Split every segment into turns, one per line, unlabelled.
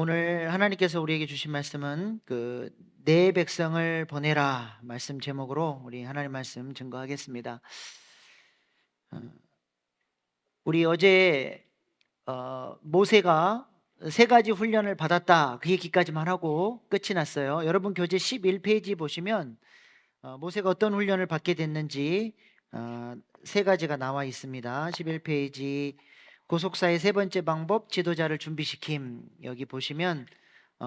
오늘 하나님께서 우리에게 주신 말씀은 내 백성을 보내라 말씀 제목으로 우리 하나님 말씀 증거하겠습니다. 어, 우리 어제 모세가 세 가지 훈련을 받았다 그 얘기까지만 하고 끝이 났어요. 여러분 교재 11페이지 보시면 모세가 어떤 훈련을 받게 됐는지 세 가지가 나와 있습니다. 11페이지 구속사의 세 번째 방법, 지도자를 준비시킴. 여기 보시면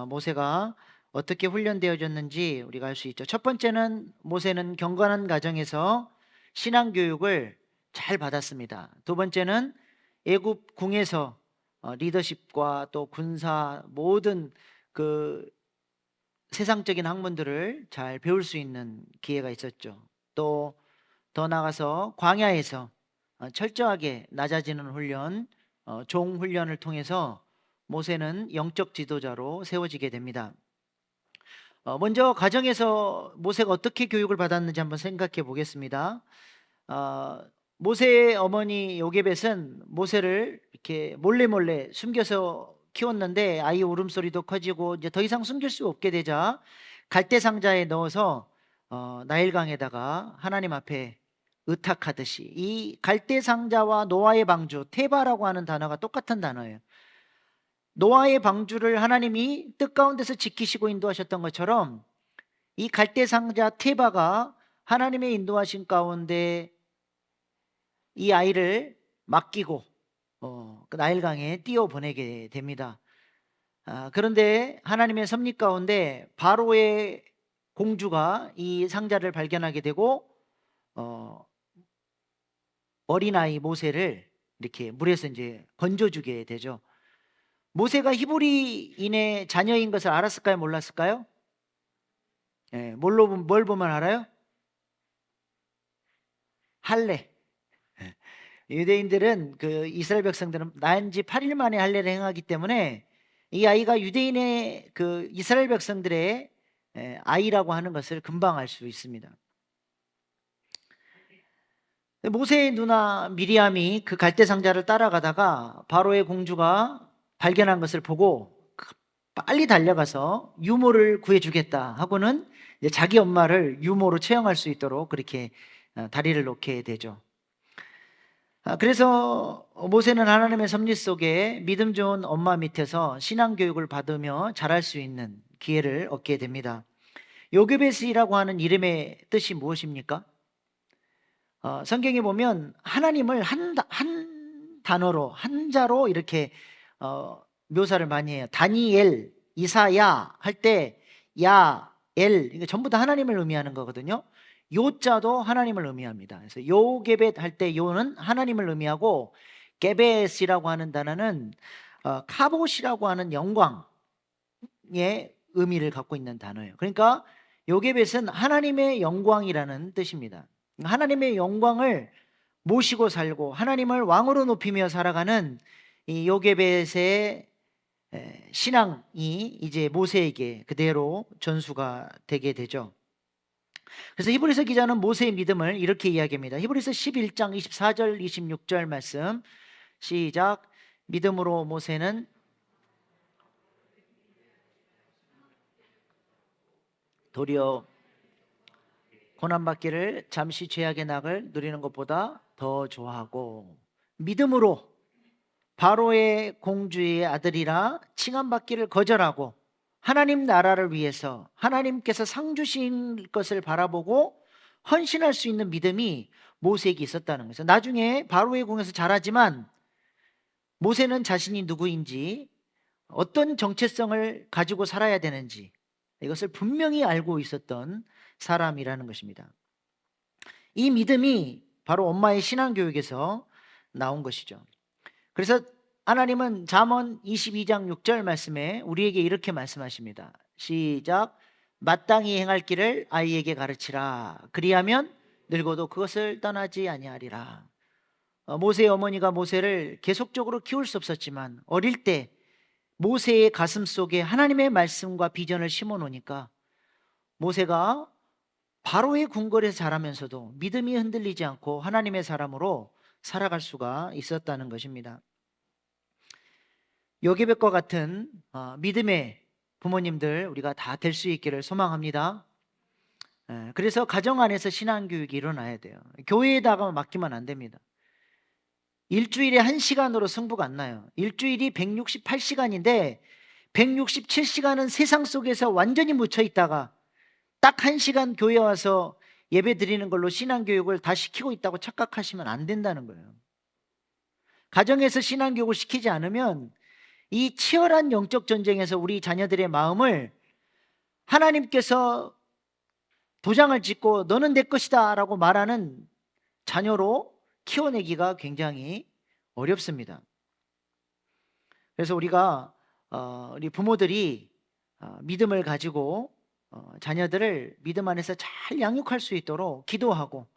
모세가 어떻게 훈련되어졌는지 우리가 알 수 있죠. 첫 번째는 모세는 경건한 가정에서 신앙 교육을 잘 받았습니다. 두 번째는 애굽 궁에서 리더십과 또 군사 모든 그 세상적인 학문들을 잘 배울 수 있는 기회가 있었죠. 또 더 나아가서 광야에서 철저하게 낮아지는 훈련, 종 훈련을 통해서 모세는 영적 지도자로 세워지게 됩니다. 먼저 가정에서 모세가 어떻게 교육을 받았는지 한번 생각해 보겠습니다. 어, 모세의 어머니 요게벳은 모세를 이렇게 몰래 숨겨서 키웠는데 아이 울음소리도 커지고 이제 더 이상 숨길 수 없게 되자 갈대 상자에 넣어서 나일강에다가 하나님 앞에 의탁하듯이, 이 갈대 상자와 노아의 방주, 테바라고 하는 단어가 똑같은 단어예요. 노아의 방주를 하나님이 뜻 가운데서 지키시고 인도하셨던 것처럼 이 갈대 상자 테바가 하나님의 인도하신 가운데 이 아이를 맡기고 그 나일강에 띄워 보내게 됩니다. 그런데 하나님의 섭리 가운데 바로의 공주가 이 상자를 발견하게 되고 어린아이 모세를 이렇게 물에서 이제 건져주게 되죠. 모세가 히브리인의 자녀인 것을 알았을까요? 몰랐을까요? 예, 뭘 보면 알아요? 할례. 예. 유대인들은 그 이스라엘 백성들은 난 지 8일 만에 할례를 행하기 때문에 이 아이가 유대인의 그 이스라엘 백성들의 아이라고 하는 것을 금방 알 수 있습니다. 모세의 누나 미리암이 그 갈대 상자를 따라가다가 바로의 공주가 발견한 것을 보고 빨리 달려가서 유모를 구해주겠다 하고는 이제 자기 엄마를 유모로 처형할 수 있도록 그렇게 다리를 놓게 되죠. 그래서 모세는 하나님의 섭리 속에 믿음 좋은 엄마 밑에서 신앙 교육을 받으며 자랄 수 있는 기회를 얻게 됩니다. 요게벳이라고 하는 이름의 뜻이 무엇입니까? 성경에 보면 하나님을 한 단어로, 한자로 이렇게 묘사를 많이 해요. 다니엘, 이사야 할 때 야, 엘, 이게 전부 다 하나님을 의미하는 거거든요. 요자도 하나님을 의미합니다. 그래서 요게벳 할 때 요는 하나님을 의미하고, 게벳이라고 하는 단어는 카봇이라고 하는 영광의 의미를 갖고 있는 단어예요. 그러니까 요게벳은 하나님의 영광이라는 뜻입니다. 하나님의 영광을 모시고 살고 하나님을 왕으로 높이며 살아가는 이 요게벳의 신앙이 이제 모세에게 그대로 전수가 되게 되죠. 그래서 히브리서 기자는 모세의 믿음을 이렇게 이야기합니다. 히브리서 11장 24절 26절 말씀 시작. 믿음으로 모세는 도리어 고난받기를 잠시 죄악의 낙을 누리는 것보다 더 좋아하고, 믿음으로 바로의 공주의 아들이라 칭함받기를 거절하고 하나님 나라를 위해서 하나님께서 상 주신 것을 바라보고 헌신할 수 있는 믿음이 모세에게 있었다는 거죠. 나중에 바로의 궁에서 자라지만 모세는 자신이 누구인지, 어떤 정체성을 가지고 살아야 되는지 이것을 분명히 알고 있었던 사람이라는 것입니다. 이 믿음이 바로 엄마의 신앙교육에서 나온 것이죠. 그래서 하나님은 잠언 22장 6절 말씀에 우리에게 이렇게 말씀하십니다. 시작. 마땅히 행할 길을 아이에게 가르치라. 그리하면 늙어도 그것을 떠나지 아니하리라. 모세의 어머니가 모세를 계속적으로 키울 수 없었지만 어릴 때 모세의 가슴 속에 하나님의 말씀과 비전을 심어 놓으니까 모세가 바로의 궁궐에서 자라면서도 믿음이 흔들리지 않고 하나님의 사람으로 살아갈 수가 있었다는 것입니다. 요게벳과 같은 믿음의 부모님들 우리가 다 될 수 있기를 소망합니다. 그래서 가정 안에서 신앙교육이 일어나야 돼요. 교회에다가 맡기면 안 됩니다. 일주일에 1시간으로 승부가 안 나요. 일주일이 168시간인데 167시간은 세상 속에서 완전히 묻혀 있다가 딱 1시간 교회 와서 예배 드리는 걸로 신앙교육을 다 시키고 있다고 착각하시면 안 된다는 거예요. 가정에서 신앙교육을 시키지 않으면 이 치열한 영적 전쟁에서 우리 자녀들의 마음을 하나님께서 도장을 찍고 너는 내 것이다 라고 말하는 자녀로 키워내기가 굉장히 어렵습니다. 그래서 우리가 우리 부모들이 믿음을 가지고 자녀들을 믿음 안에서 잘 양육할 수 있도록 기도하고,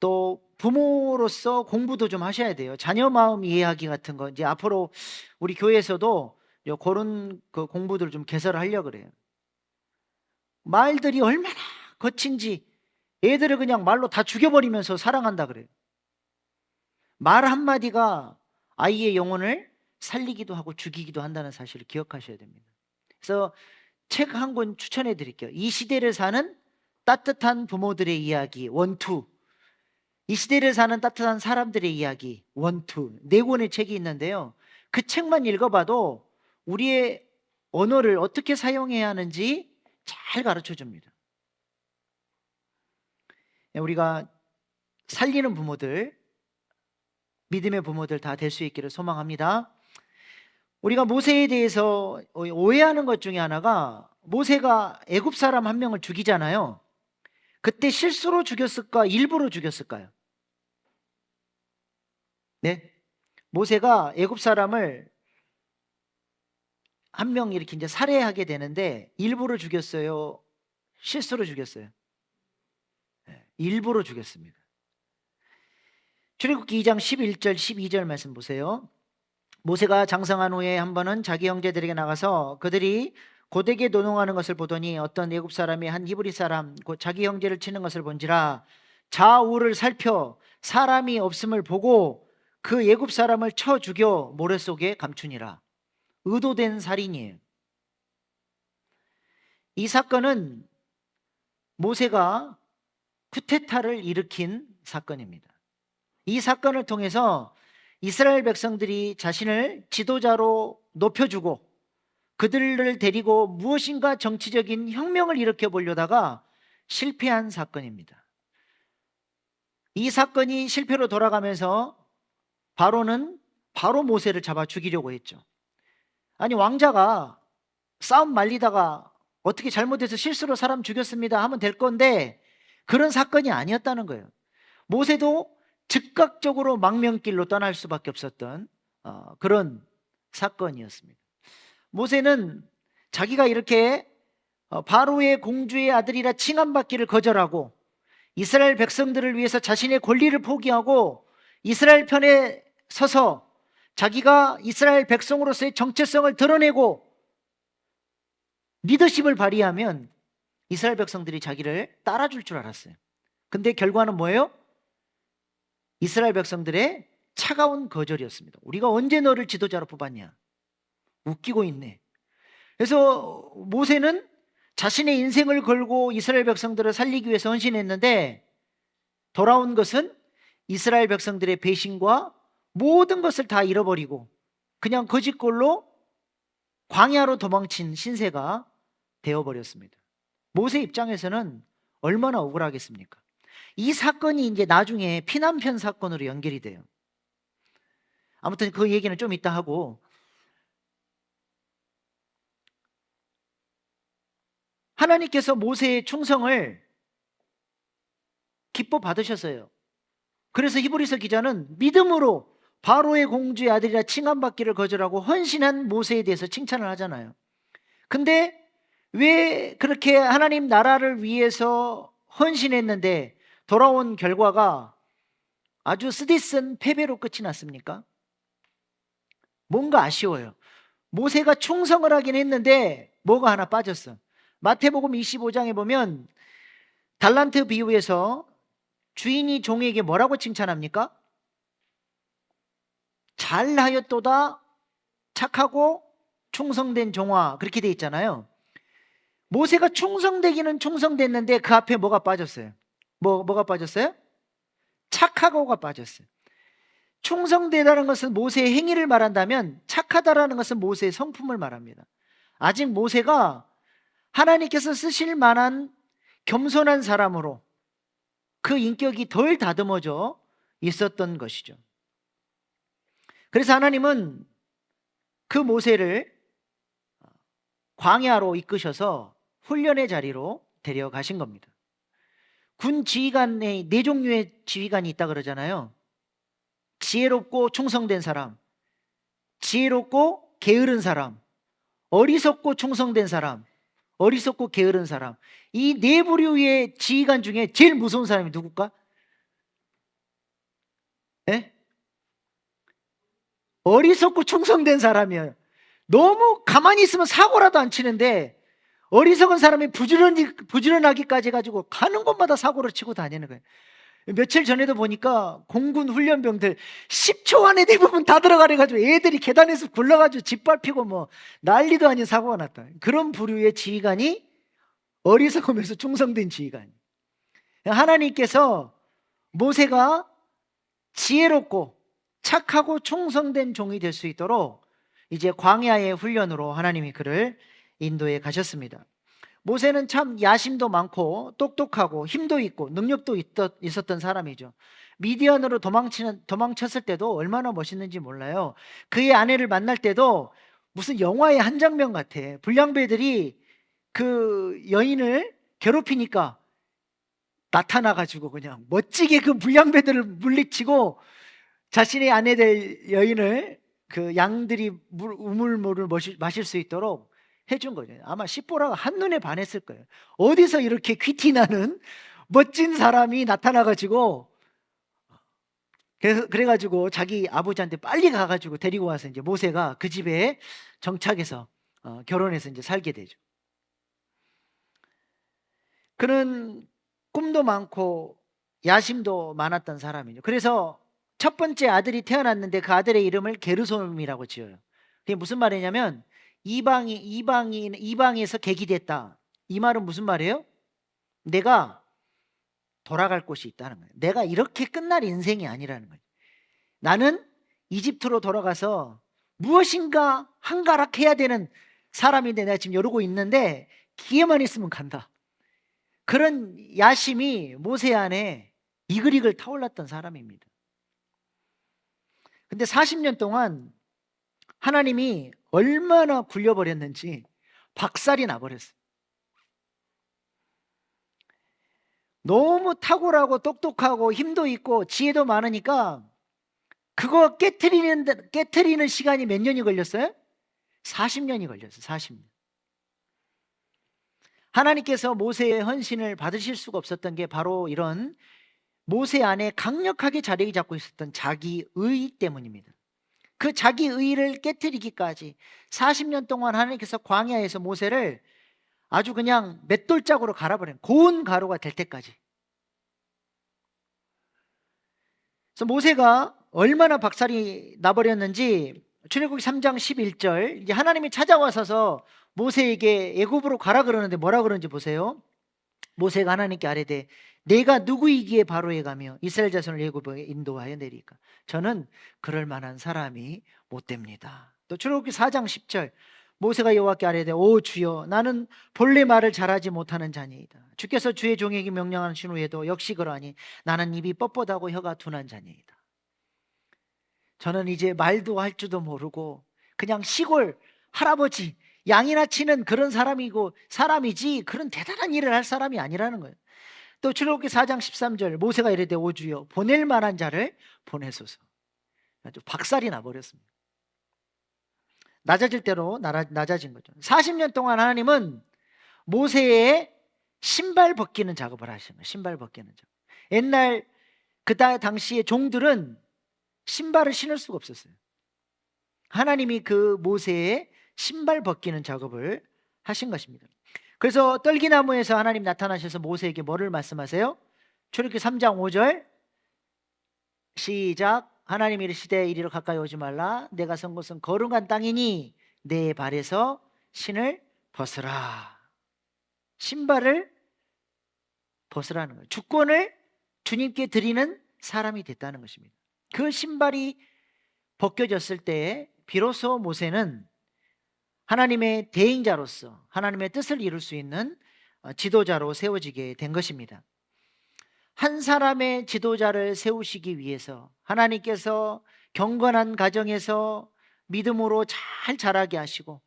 또 부모로서 공부도 좀 하셔야 돼요. 자녀 마음 이해하기 같은 거 이제 앞으로 우리 교회에서도 그런 그 공부들을 좀 개설을 하려고 그래요. 말들이 얼마나 거친지 애들을 그냥 말로 다 죽여버리면서 사랑한다 그래요. 말 한마디가 아이의 영혼을 살리기도 하고 죽이기도 한다는 사실을 기억하셔야 됩니다. 그래서 책 한 권 추천해 드릴게요. 이 시대를 사는 따뜻한 부모들의 이야기 원투, 이 시대를 사는 따뜻한 사람들의 이야기 원투, 4권의 책이 있는데요. 그 책만 읽어봐도 우리의 언어를 어떻게 사용해야 하는지 잘 가르쳐 줍니다. 우리가 살리는 부모들, 믿음의 부모들 다 될 수 있기를 소망합니다. 우리가 모세에 대해서 오해하는 것 중에 하나가, 모세가 애굽 사람 한 명을 죽이잖아요. 그때 실수로 죽였을까 일부러 죽였을까요? 네? 모세가 애굽 사람을 한 명 이렇게 이제 살해하게 되는데 일부러 죽였어요? 실수로 죽였어요? 네, 일부러 죽였습니다. 출애굽기 2장 11절 12절 말씀 보세요. 모세가 장성한 후에 한 번은 자기 형제들에게 나가서 그들이 고되게 노동하는 것을 보더니 어떤 애굽 사람이 한 히브리 사람 곧 자기 형제를 치는 것을 본지라 좌우를 살펴 사람이 없음을 보고 그 애굽 사람을 쳐 죽여 모래 속에 감추니라. 의도된 살인이에요. 이 사건은 모세가 쿠데타를 일으킨 사건입니다. 이 사건을 통해서 이스라엘 백성들이 자신을 지도자로 높여주고 그들을 데리고 무엇인가 정치적인 혁명을 일으켜 보려다가 실패한 사건입니다. 이 사건이 실패로 돌아가면서 바로는 바로 모세를 잡아 죽이려고 했죠. 아니, 왕자가 싸움 말리다가 어떻게 잘못해서 실수로 사람 죽였습니다 하면 될 건데 그런 사건이 아니었다는 거예요. 모세도 즉각적으로 망명길로 떠날 수밖에 없었던 그런 사건이었습니다. 모세는 자기가 이렇게 바로의 공주의 아들이라 칭함받기를 거절하고 이스라엘 백성들을 위해서 자신의 권리를 포기하고 이스라엘 편에 서서 자기가 이스라엘 백성으로서의 정체성을 드러내고 리더십을 발휘하면 이스라엘 백성들이 자기를 따라줄 줄 알았어요. 근데 결과는 뭐예요? 이스라엘 백성들의 차가운 거절이었습니다. 우리가 언제 너를 지도자로 뽑았냐? 웃기고 있네. 그래서 모세는 자신의 인생을 걸고 이스라엘 백성들을 살리기 위해서 헌신했는데 돌아온 것은 이스라엘 백성들의 배신과 모든 것을 다 잃어버리고 그냥 거짓골로 광야로 도망친 신세가 되어버렸습니다. 모세 입장에서는 얼마나 억울하겠습니까? 이 사건이 이제 나중에 피난편 사건으로 연결이 돼요. 아무튼 그 얘기는 좀 이따 하고, 하나님께서 모세의 충성을 기뻐 받으셨어요. 그래서 히브리서 기자는 믿음으로 바로의 공주의 아들이라 칭함받기를 거절하고 헌신한 모세에 대해서 칭찬을 하잖아요. 근데 왜 그렇게 하나님 나라를 위해서 헌신했는데 돌아온 결과가 아주 쓰디쓴 패배로 끝이 났습니까? 뭔가 아쉬워요. 모세가 충성을 하긴 했는데 뭐가 하나 빠졌어. 마태복음 25장에 보면 달란트 비유에서 주인이 종에게 뭐라고 칭찬합니까? 잘하였도다 착하고 충성된 종아, 그렇게 돼 있잖아요. 모세가 충성되기는 충성됐는데 그 앞에 뭐가 빠졌어요? 뭐가 빠졌어요? 착하고가 빠졌어요. 충성되다는 것은 모세의 행위를 말한다면 착하다라는 것은 모세의 성품을 말합니다. 아직 모세가 하나님께서 쓰실 만한 겸손한 사람으로 그 인격이 덜 다듬어져 있었던 것이죠. 그래서 하나님은 그 모세를 광야로 이끄셔서 훈련의 자리로 데려가신 겁니다. 군 지휘관에 네 종류의 지휘관이 있다 그러잖아요. 지혜롭고 충성된 사람, 지혜롭고 게으른 사람, 어리석고 충성된 사람, 어리석고 게으른 사람. 이 네 부류의 지휘관 중에 제일 무서운 사람이 누굴까? 네? 어리석고 충성된 사람이에요. 너무 가만히 있으면 사고라도 안 치는데 어리석은 사람이 부지런하기까지 해가지고 가는 곳마다 사고를 치고 다니는 거예요. 며칠 전에도 보니까 공군 훈련병들 10초 안에 대부분 다 들어가래가지고 애들이 계단에서 굴러가지고 짓밟히고 뭐 난리도 아닌 사고가 났다. 그런 부류의 지휘관이 어리석으면서 충성된 지휘관. 하나님께서 모세가 지혜롭고 착하고 충성된 종이 될 수 있도록 이제 광야의 훈련으로 하나님이 그를 인도해 가셨습니다. 모세는 참 야심도 많고 똑똑하고 힘도 있고 능력도 있었던 사람이죠. 미디안으로 도망쳤을 때도 얼마나 멋있는지 몰라요. 그의 아내를 만날 때도 무슨 영화의 한 장면 같아. 불량배들이 그 여인을 괴롭히니까 나타나가지고 그냥 멋지게 그 불량배들을 물리치고 자신의 아내 될 여인을 그 양들이 우물물을 마실 수 있도록 해준 거죠. 아마 십보라가 한눈에 반했을 거예요. 어디서 이렇게 퀴티나는 멋진 사람이 나타나가지고 그래가지고 자기 아버지한테 빨리 가가지고 데리고 와서 이제 모세가 그 집에 정착해서 결혼해서 이제 살게 되죠. 그는 꿈도 많고 야심도 많았던 사람이죠. 그래서 첫 번째 아들이 태어났는데 그 아들의 이름을 게르솜이라고 지어요. 그게 무슨 말이냐면 이방에서 계기됐다. 이 말은 무슨 말이에요? 내가 돌아갈 곳이 있다는 거예요. 내가 이렇게 끝날 인생이 아니라는 거예요. 나는 이집트로 돌아가서 무엇인가 한가락해야 되는 사람인데 내가 지금 이러고 있는데 기회만 있으면 간다. 그런 야심이 모세 안에 이글이글 타올랐던 사람입니다. 근데 40년 동안 하나님이 얼마나 굴려버렸는지 박살이 나버렸어요. 너무 탁월하고 똑똑하고 힘도 있고 지혜도 많으니까 그거 깨트리는 시간이 몇 년이 걸렸어요? 40년이 걸렸어요. 40년. 하나님께서 모세의 헌신을 받으실 수가 없었던 게 바로 이런 모세 안에 강력하게 자리 잡고 있었던 자기의 때문입니다. 그 자기의를 깨트리기까지 40년 동안 하나님께서 광야에서 모세를 아주 그냥 맷돌짝으로 갈아버린 고운 가루가 될 때까지. 그래서 모세가 얼마나 박살이 나버렸는지 출애굽기 3장 11절 이제 하나님이 찾아와서서 모세에게 애굽으로 가라 그러는데 뭐라 그러는지 보세요. 모세가 하나님께 아뢰되 내가 누구이기에 바로에 가며 이스라엘 자손을 애굽에 인도하여 내리까 저는 그럴 만한 사람이 못 됩니다. 또 출애굽기 4장 10절 모세가 여호와께 아뢰되 오 주여 나는 본래 말을 잘하지 못하는 자니이다. 주께서 주의 종에게 명령하신 후에도 역시 그러하니 나는 입이 뻣뻣하고 혀가 둔한 자니이다. 저는 이제 말도 할 줄도 모르고 그냥 시골 할아버지 양이나 치는 그런 사람이지 그런 대단한 일을 할 사람이 아니라는 거예요. 또 출애굽기 4장 13절 모세가 이르되 오 주여 보낼 만한 자를 보내소서. 아주 박살이 나버렸습니다. 낮아질 대로 낮아진 거죠. 40년 동안 하나님은 모세의 신발 벗기는 작업을 하신 거예요. 신발 벗기는 작업. 옛날 그 당시의 종들은 신발을 신을 수가 없었어요. 하나님이 그 모세의 신발 벗기는 작업을 하신 것입니다. 그래서 떨기나무에서 하나님 나타나셔서 모세에게 뭐를 말씀하세요? 출애굽기 3장 5절 시작 하나님이 이르시되 이리로 가까이 오지 말라. 내가 선 곳은 거룩한 땅이니 내 발에서 신을 벗으라. 신발을 벗으라는 거예요. 주권을 주님께 드리는 사람이 됐다는 것입니다. 그 신발이 벗겨졌을 때 비로소 모세는 하나님의 대행자로서 하나님의 뜻을 이룰 수 있는 지도자로 세워지게 된 것입니다. 한 사람의 지도자를 세우시기 위해서 하나님께서 경건한 가정에서 믿음으로 잘 자라게 하시고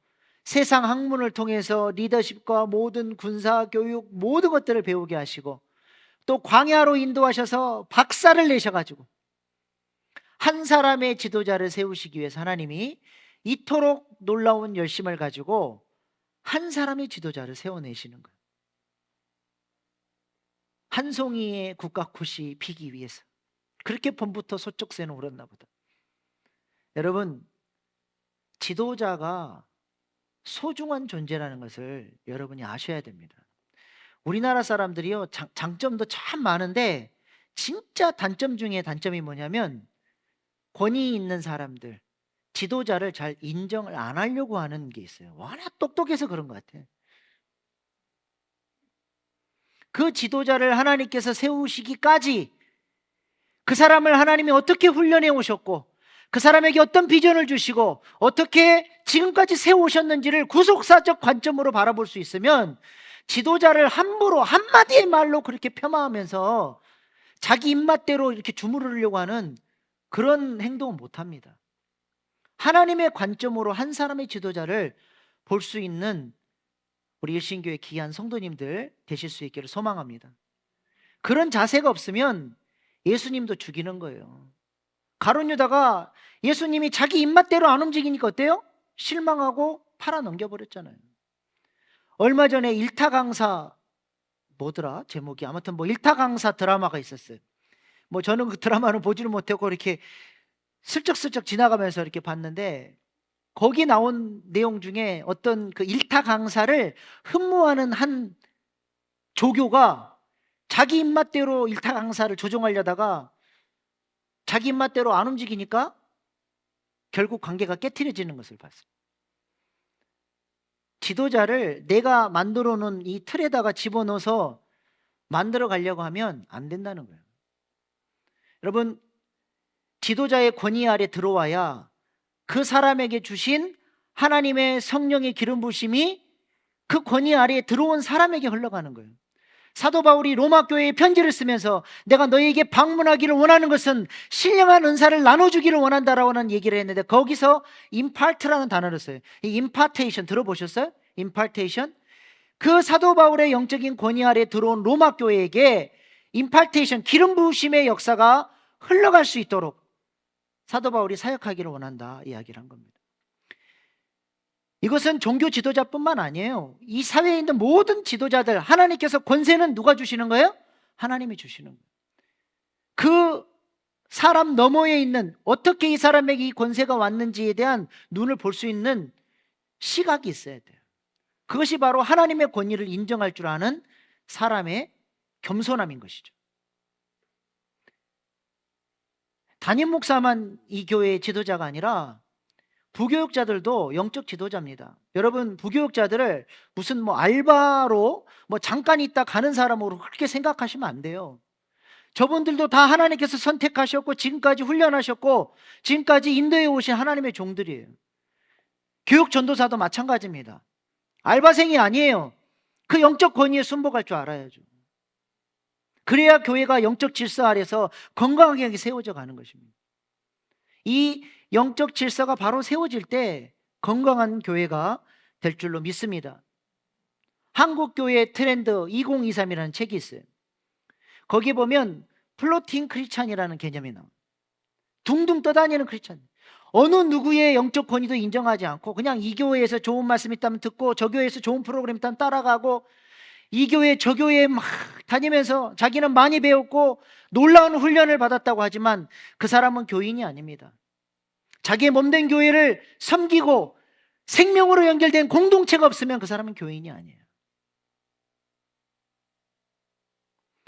세상 학문을 통해서 리더십과 모든 군사 교육 모든 것들을 배우게 하시고 또 광야로 인도하셔서 박사를 내셔가지고 한 사람의 지도자를 세우시기 위해서 하나님이 이토록 놀라운 열심을 가지고 한 사람의 지도자를 세워내시는 거예요. 한 송이의 국화꽃이 피기 위해서. 그렇게 봄부터 소쩍새는 울었나 보다. 여러분, 지도자가 소중한 존재라는 것을 여러분이 아셔야 됩니다. 우리나라 사람들이요, 장점도 참 많은데 진짜 단점 중에 단점이 뭐냐면 권위 있는 사람들, 지도자를 잘 인정을 안 하려고 하는 게 있어요. 워낙 똑똑해서 그런 것 같아요. 그 지도자를 하나님께서 세우시기까지 그 사람을 하나님이 어떻게 훈련해 오셨고 그 사람에게 어떤 비전을 주시고 어떻게 지금까지 세우셨는지를 구속사적 관점으로 바라볼 수 있으면 지도자를 함부로 한마디의 말로 그렇게 폄하하면서 자기 입맛대로 이렇게 주무르려고 하는 그런 행동은 못합니다. 하나님의 관점으로 한 사람의 지도자를 볼 수 있는 우리 일신교회 귀한 성도님들 되실 수 있기를 소망합니다. 그런 자세가 없으면 예수님도 죽이는 거예요. 가룟 유다가 예수님이 자기 입맛대로 안 움직이니까 어때요? 실망하고 팔아 넘겨버렸잖아요. 얼마 전에 일타 강사 뭐더라? 제목이 아무튼 뭐 일타 강사 드라마가 있었어요. 뭐 저는 그 드라마는 보지를 못하고 이렇게 슬쩍슬쩍 지나가면서 이렇게 봤는데 거기 나온 내용 중에 어떤 그 일타 강사를 흠모하는 한 조교가 자기 입맛대로 일타 강사를 조종하려다가 자기 입맛대로 안 움직이니까 결국 관계가 깨트려지는 것을 봤어요. 지도자를 내가 만들어 놓은 이 틀에다가 집어넣어서 만들어 가려고 하면 안 된다는 거예요. 여러분, 지도자의 권위 아래 들어와야 그 사람에게 주신 하나님의 성령의 기름 부심이 그 권위 아래에 들어온 사람에게 흘러가는 거예요. 사도 바울이 로마 교회에 편지를 쓰면서 내가 너희에게 방문하기를 원하는 것은 신령한 은사를 나눠주기를 원한다라고 하는 얘기를 했는데 거기서 impart라는 단어를 써요. 이 impartation 들어보셨어요? impartation. 그 사도 바울의 영적인 권위 아래에 들어온 로마 교회에게 impartation, 기름 부으심의 역사가 흘러갈 수 있도록 사도 바울이 사역하기를 원한다 이야기를 한 겁니다. 이것은 종교 지도자뿐만 아니에요. 이 사회에 있는 모든 지도자들, 하나님께서 권세는 누가 주시는 거예요? 하나님이 주시는 거예요. 그 사람 너머에 있는 어떻게 이 사람에게 이 권세가 왔는지에 대한 눈을 볼 수 있는 시각이 있어야 돼요. 그것이 바로 하나님의 권위를 인정할 줄 아는 사람의 겸손함인 것이죠. 담임 목사만 이 교회의 지도자가 아니라 부교육자들도 영적 지도자입니다. 여러분, 부교육자들을 무슨 뭐 알바로 뭐 잠깐 있다 가는 사람으로 그렇게 생각하시면 안 돼요. 저분들도 다 하나님께서 선택하셨고 지금까지 훈련하셨고 지금까지 인도해 오신 하나님의 종들이에요. 교육 전도사도 마찬가지입니다. 알바생이 아니에요. 그 영적 권위에 순복할 줄 알아야죠. 그래야 교회가 영적 질서 아래서 건강하게 세워져 가는 것입니다. 이 영적 질서가 바로 세워질 때 건강한 교회가 될 줄로 믿습니다. 한국교회 트렌드 2023이라는 책이 있어요. 거기 보면 플로팅 크리스찬이라는 개념이 나와요. 둥둥 떠다니는 크리스찬. 어느 누구의 영적 권위도 인정하지 않고 그냥 이 교회에서 좋은 말씀 있다면 듣고 저 교회에서 좋은 프로그램 있다면 따라가고 이 교회 저 교회에 막 다니면서 자기는 많이 배웠고 놀라운 훈련을 받았다고 하지만 그 사람은 교인이 아닙니다. 자기의 몸된 교회를 섬기고 생명으로 연결된 공동체가 없으면 그 사람은 교인이 아니에요.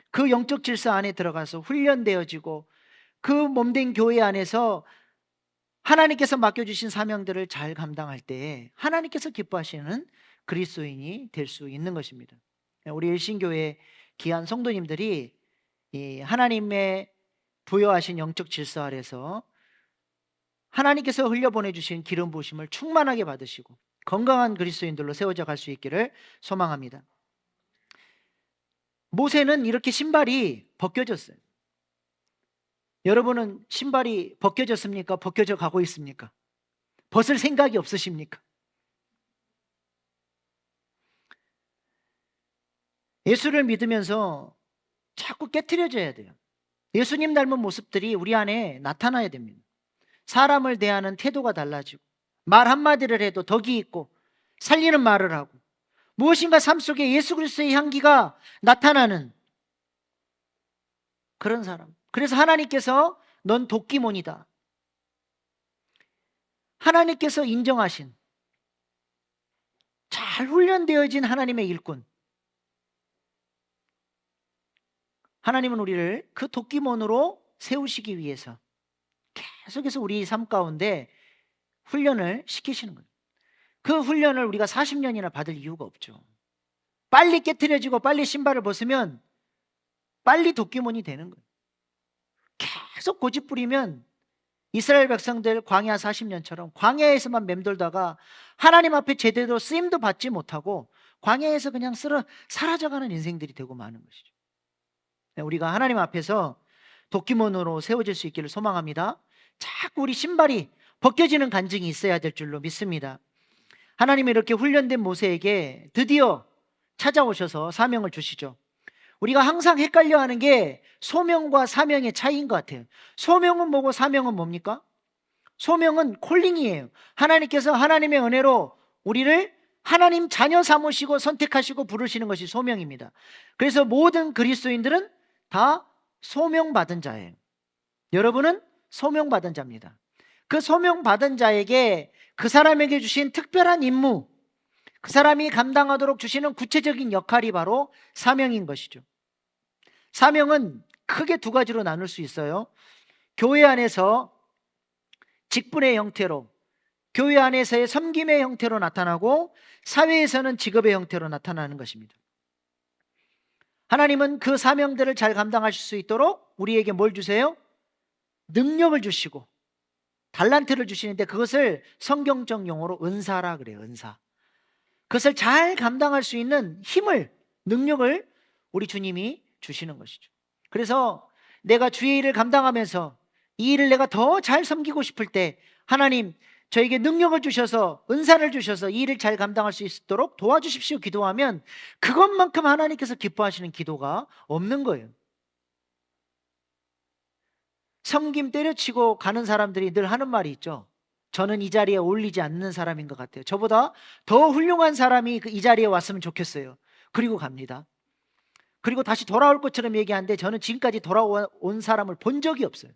그 영적 질서 안에 들어가서 훈련되어지고 그 몸된 교회 안에서 하나님께서 맡겨주신 사명들을 잘 감당할 때 하나님께서 기뻐하시는 그리스도인이 될 수 있는 것입니다. 우리 일신교회 귀한 성도님들이 이 하나님의 부여하신 영적 질서 아래서 하나님께서 흘려보내주신 기름 부으심을 충만하게 받으시고 건강한 그리스도인들로 세워져 갈 수 있기를 소망합니다. 모세는 이렇게 신발이 벗겨졌어요. 여러분은 신발이 벗겨졌습니까? 벗겨져 가고 있습니까? 벗을 생각이 없으십니까? 예수를 믿으면서 자꾸 깨트려져야 돼요. 예수님 닮은 모습들이 우리 안에 나타나야 됩니다. 사람을 대하는 태도가 달라지고 말 한마디를 해도 덕이 있고 살리는 말을 하고 무엇인가 삶 속에 예수 그리스도의 향기가 나타나는 그런 사람. 그래서 하나님께서 넌 도끼몬이다. 하나님께서 인정하신 잘 훈련되어진 하나님의 일꾼. 하나님은 우리를 그 도끼몬으로 세우시기 위해서 계속해서 우리 삶 가운데 훈련을 시키시는 거예요. 그 훈련을 우리가 40년이나 받을 이유가 없죠. 빨리 깨트려지고 빨리 신발을 벗으면 빨리 도끼몬이 되는 거예요. 계속 고집부리면 이스라엘 백성들 광야 40년처럼 광야에서만 맴돌다가 하나님 앞에 제대로 쓰임도 받지 못하고 광야에서 그냥 사라져가는 인생들이 되고 마는 것이죠. 우리가 하나님 앞에서 도끼몬으로 세워질 수 있기를 소망합니다. 자꾸 우리 신발이 벗겨지는 간증이 있어야 될 줄로 믿습니다. 하나님이 이렇게 훈련된 모세에게 드디어 찾아오셔서 사명을 주시죠. 우리가 항상 헷갈려하는 게 소명과 사명의 차이인 것 같아요. 소명은 뭐고 사명은 뭡니까? 소명은 콜링이에요. 하나님께서 하나님의 은혜로 우리를 하나님 자녀 삼으시고 선택하시고 부르시는 것이 소명입니다. 그래서 모든 그리스도인들은 다 소명받은 자예요. 여러분은 소명받은 자입니다. 그 소명받은 자에게 그 사람에게 주신 특별한 임무, 그 사람이 감당하도록 주시는 구체적인 역할이 바로 사명인 것이죠. 사명은 크게 두 가지로 나눌 수 있어요. 교회 안에서 직분의 형태로, 교회 안에서의 섬김의 형태로 나타나고 사회에서는 직업의 형태로 나타나는 것입니다. 하나님은 그 사명들을 잘 감당하실 수 있도록 우리에게 뭘 주세요? 능력을 주시고 달란트를 주시는데 그것을 성경적 용어로 은사라 그래요. 은사. 그것을 잘 감당할 수 있는 힘을, 능력을 우리 주님이 주시는 것이죠. 그래서 내가 주의 일을 감당하면서 이 일을 내가 더 잘 섬기고 싶을 때 하나님 저에게 능력을 주셔서 은사를 주셔서 이 일을 잘 감당할 수 있도록 도와주십시오 기도하면 그것만큼 하나님께서 기뻐하시는 기도가 없는 거예요. 섬김 때려치고 가는 사람들이 늘 하는 말이 있죠. 저는 이 자리에 어울리지 않는 사람인 것 같아요. 저보다 더 훌륭한 사람이 이 자리에 왔으면 좋겠어요. 그리고 갑니다. 그리고 다시 돌아올 것처럼 얘기하는데 저는 지금까지 돌아온 사람을 본 적이 없어요.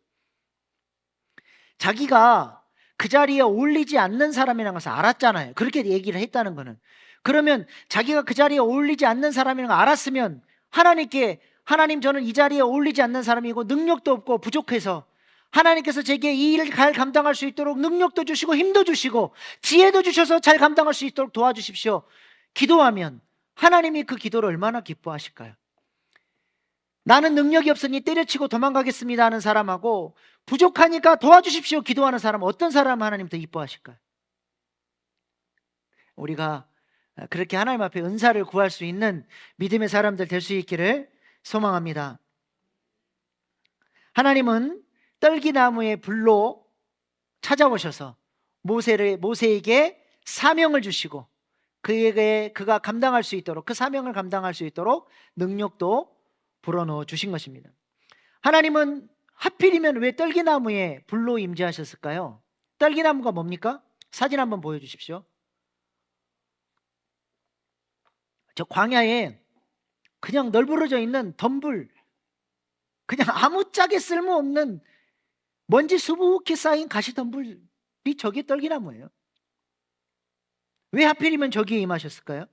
자기가 그 자리에 어울리지 않는 사람이라는 것을 알았잖아요. 그렇게 얘기를 했다는 거는. 그러면 자기가 그 자리에 어울리지 않는 사람이라는 걸 알았으면 하나님께 하나님 저는 이 자리에 어울리지 않는 사람이고 능력도 없고 부족해서 하나님께서 제게 이 일을 잘 감당할 수 있도록 능력도 주시고 힘도 주시고 지혜도 주셔서 잘 감당할 수 있도록 도와주십시오. 기도하면 하나님이 그 기도를 얼마나 기뻐하실까요? 나는 능력이 없으니 때려치고 도망가겠습니다 하는 사람하고 부족하니까 도와주십시오 기도하는 사람 어떤 사람 하나님 더 이뻐하실까요? 우리가 그렇게 하나님 앞에 은사를 구할 수 있는 믿음의 사람들 될 수 있기를 소망합니다. 하나님은 떨기나무의 불로 찾아오셔서 모세에게 사명을 주시고 그가 감당할 수 있도록 그 사명을 감당할 수 있도록 능력도 불어넣어 주신 것입니다. 하나님은 하필이면 왜 떨기나무에 불로 임재하셨을까요? 떨기나무가 뭡니까? 사진 한번 보여주십시오. 저 광야에 그냥 널브러져 있는 덤불, 그냥 아무짝에 쓸모없는 먼지 수북히 쌓인 가시덤불이 저게 떨기나무예요. 왜 하필이면 저기에 임하셨을까요?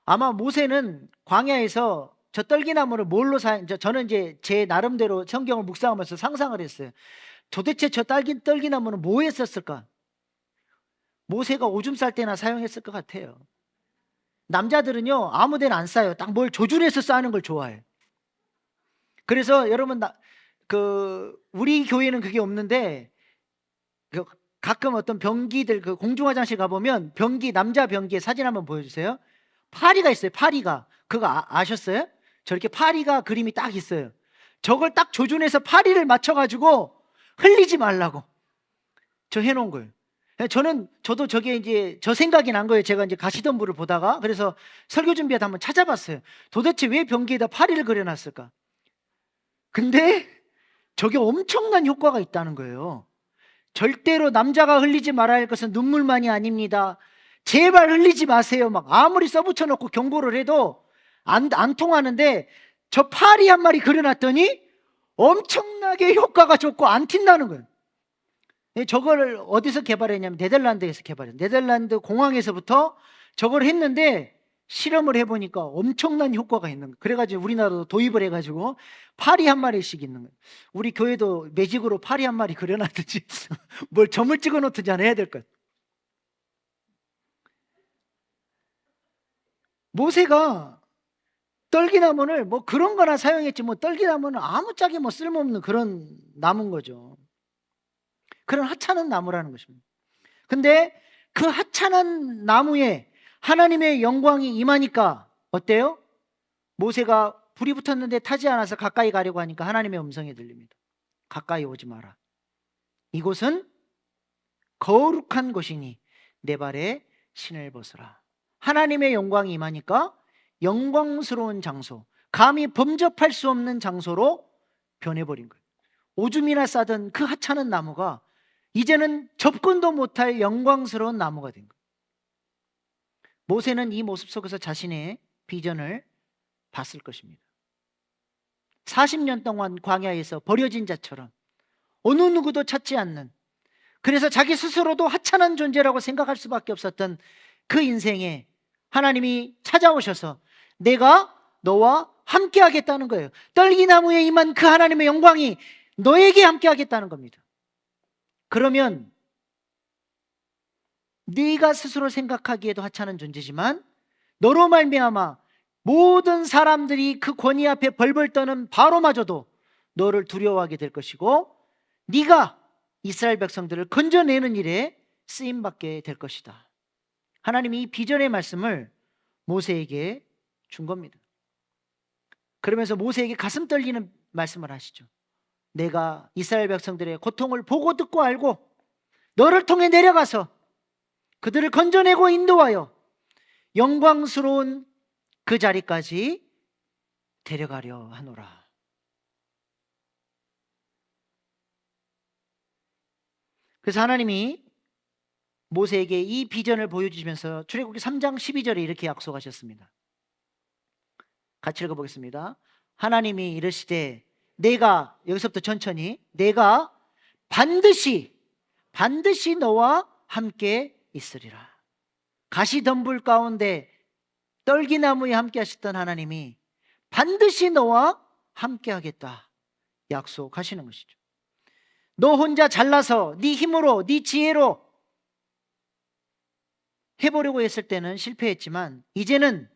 아마 모세는 광야에서 저 떨기나무를 뭘로 저는 이제 제 나름대로 성경을 묵상하면서 상상을 했어요. 도대체 저 떨기나무는 뭐에 썼을까? 모세가 오줌 쌀 때나 사용했을 것 같아요. 남자들은요, 아무 데나 안 싸요. 딱 뭘 조준해서 싸는 걸 좋아해요. 그래서 여러분, 우리 교회는 그게 없는데, 그 가끔 어떤 변기들, 그 공중화장실 가보면 남자 변기에 사진 한번 보여주세요. 파리가 있어요, 파리가. 그거 아셨어요? 저렇게 파리가 그림이 딱 있어요. 저걸 딱 조준해서 파리를 맞춰가지고 흘리지 말라고 저 해놓은 거예요. 저도 저게 이제 저 생각이 난 거예요. 제가 이제 가시덤불을 보다가. 그래서 설교 준비하다 한번 찾아봤어요. 도대체 왜 변기에다 파리를 그려놨을까? 근데 저게 엄청난 효과가 있다는 거예요. 절대로 남자가 흘리지 말아야 할 것은 눈물만이 아닙니다. 제발 흘리지 마세요. 막 아무리 써붙여놓고 경고를 해도 안 통하는데, 저 파리 한 마리 그려놨더니 엄청나게 효과가 좋고 안 튄다는 거예요. 저걸 어디서 개발했냐면 네덜란드에서 개발했어요. 네덜란드 공항에서부터 저걸 했는데 실험을 해보니까 엄청난 효과가 있는 거예요. 그래가지고 우리나라도 도입을 해가지고 파리 한 마리씩 있는 거예요. 우리 교회도 매직으로 파리 한 마리 그려놨든지 뭘 점을 찍어놓든지 하나 해야 될 것. 모세가 떨기나무를 뭐 그런 거나 사용했지, 뭐 떨기나무는 아무짝에 뭐 쓸모없는 그런 나무인 거죠. 그런 하찮은 나무라는 것입니다. 근데 그 하찮은 나무에 하나님의 영광이 임하니까 어때요? 모세가 불이 붙었는데 타지 않아서 가까이 가려고 하니까 하나님의 음성이 들립니다. 가까이 오지 마라. 이곳은 거룩한 곳이니 내 발에 신을 벗으라. 하나님의 영광이 임하니까 영광스러운 장소, 감히 범접할 수 없는 장소로 변해버린 거예요. 오줌이나 싸던 그 하찮은 나무가 이제는 접근도 못할 영광스러운 나무가 된 거예요. 모세는 이 모습 속에서 자신의 비전을 봤을 것입니다. 40년 동안 광야에서 버려진 자처럼 어느 누구도 찾지 않는, 그래서 자기 스스로도 하찮은 존재라고 생각할 수밖에 없었던 그 인생에 하나님이 찾아오셔서 내가 너와 함께 하겠다는 거예요. 떨기나무에 임한 그 하나님의 영광이 너에게 함께 하겠다는 겁니다. 그러면 네가 스스로 생각하기에도 하찮은 존재지만 너로 말미암아 모든 사람들이 그 권위 앞에 벌벌 떠는 바로마저도 너를 두려워하게 될 것이고 네가 이스라엘 백성들을 건져내는 일에 쓰임받게 될 것이다. 하나님이 이 비전의 말씀을 모세에게 준 겁니다. 그러면서 모세에게 가슴 떨리는 말씀을 하시죠. 내가 이스라엘 백성들의 고통을 보고 듣고 알고 너를 통해 내려가서 그들을 건져내고 인도하여 영광스러운 그 자리까지 데려가려 하노라. 그래서 하나님이 모세에게 이 비전을 보여주시면서 출애굽기 3장 12절에 이렇게 약속하셨습니다. 같이 읽어보겠습니다. 하나님이 이르시되 내가, 여기서부터 천천히, 내가 반드시 너와 함께 있으리라. 가시덤불 가운데 떨기나무에 함께 하셨던 하나님이 반드시 너와 함께 하겠다 약속하시는 것이죠. 너 혼자 잘나서 네 힘으로 네 지혜로 해보려고 했을 때는 실패했지만 이제는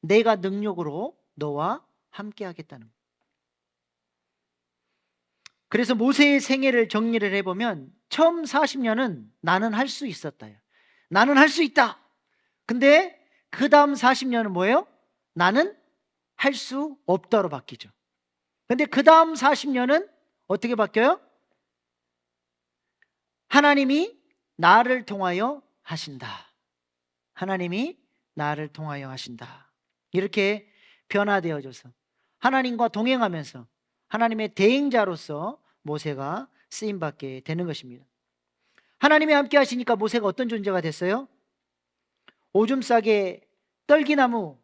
내가 능력으로 너와 함께 하겠다는 거예요. 그래서 모세의 생애를 정리를 해보면 처음 40년은 나는 할 수 있었다, 나는 할 수 있다. 근데 그 다음 40년은 뭐예요? 나는 할 수 없다로 바뀌죠. 근데 그 다음 40년은 어떻게 바뀌어요? 하나님이 나를 통하여 하신다. 하나님이 나를 통하여 하신다. 이렇게 변화되어져서 하나님과 동행하면서 하나님의 대행자로서 모세가 쓰임받게 되는 것입니다. 하나님이 함께 하시니까 모세가 어떤 존재가 됐어요? 오줌 싸게 떨기나무가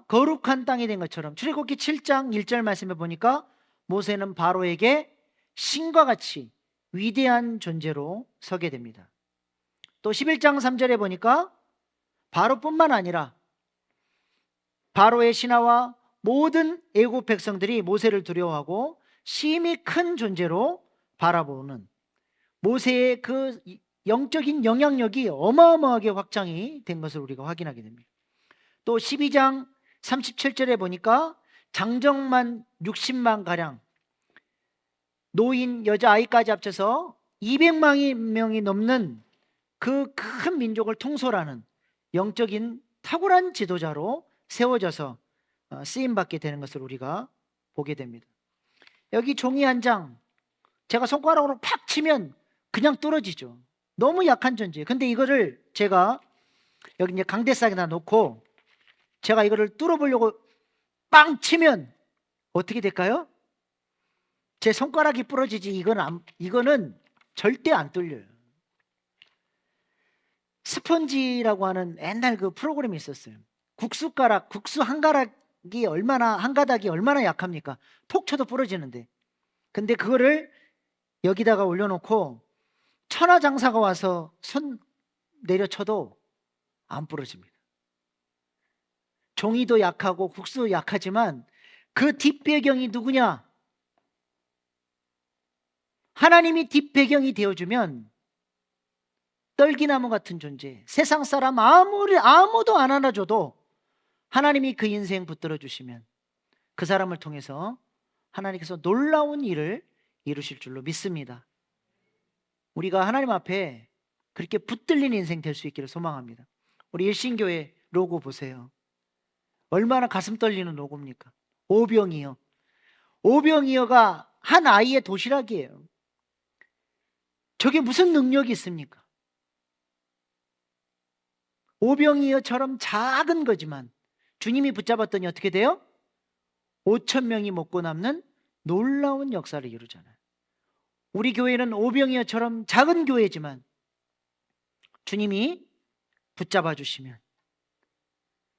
거룩한 땅이 된 것처럼 출애굽기 7장 1절 말씀에 보니까 모세는 바로에게 신과 같이 위대한 존재로 서게 됩니다. 또 11장 3절에 보니까 바로뿐만 아니라 바로의 신하와 모든 애굽 백성들이 모세를 두려워하고 심히 큰 존재로 바라보는 모세의 그 영적인 영향력이 어마어마하게 확장이 된 것을 우리가 확인하게 됩니다. 또 12장 37절에 보니까 장정만 60만 가량, 노인, 여자, 아이까지 합쳐서 200만 명이 넘는 그 큰 민족을 통솔하는 영적인 탁월한 지도자로 세워져서 쓰임받게 되는 것을 우리가 보게 됩니다. 여기 종이 한 장, 제가 손가락으로 팍 치면 그냥 떨어지죠. 너무 약한 존재. 근데 이거를 제가 여기 이제 강대상에다 놓고 제가 이거를 뚫어보려고 빵 치면 어떻게 될까요? 제 손가락이 부러지지 이거는 절대 안 뚫려요. 스펀지라고 하는 옛날 그 프로그램이 있었어요. 국수 한 가닥이 얼마나 약합니까? 톡 쳐도 부러지는데. 근데 그거를 여기다가 올려놓고 천하장사가 와서 손 내려쳐도 안 부러집니다. 종이도 약하고 국수도 약하지만 그 뒷배경이 누구냐? 하나님이 뒷배경이 되어주면 떨기나무 같은 존재, 세상 사람 아무도 안 안아줘도 하나님이 그 인생 붙들어 주시면 그 사람을 통해서 하나님께서 놀라운 일을 이루실 줄로 믿습니다. 우리가 하나님 앞에 그렇게 붙들린 인생 될 수 있기를 소망합니다. 우리 일신교회 로고 보세요. 얼마나 가슴 떨리는 로고입니까? 오병이어. 오병이어가 한 아이의 도시락이에요. 저게 무슨 능력이 있습니까? 오병이어처럼 작은 거지만 주님이 붙잡았더니 어떻게 돼요? 5천 명이 먹고 남는 놀라운 역사를 이루잖아요. 우리 교회는 오병이어처럼 작은 교회지만 주님이 붙잡아 주시면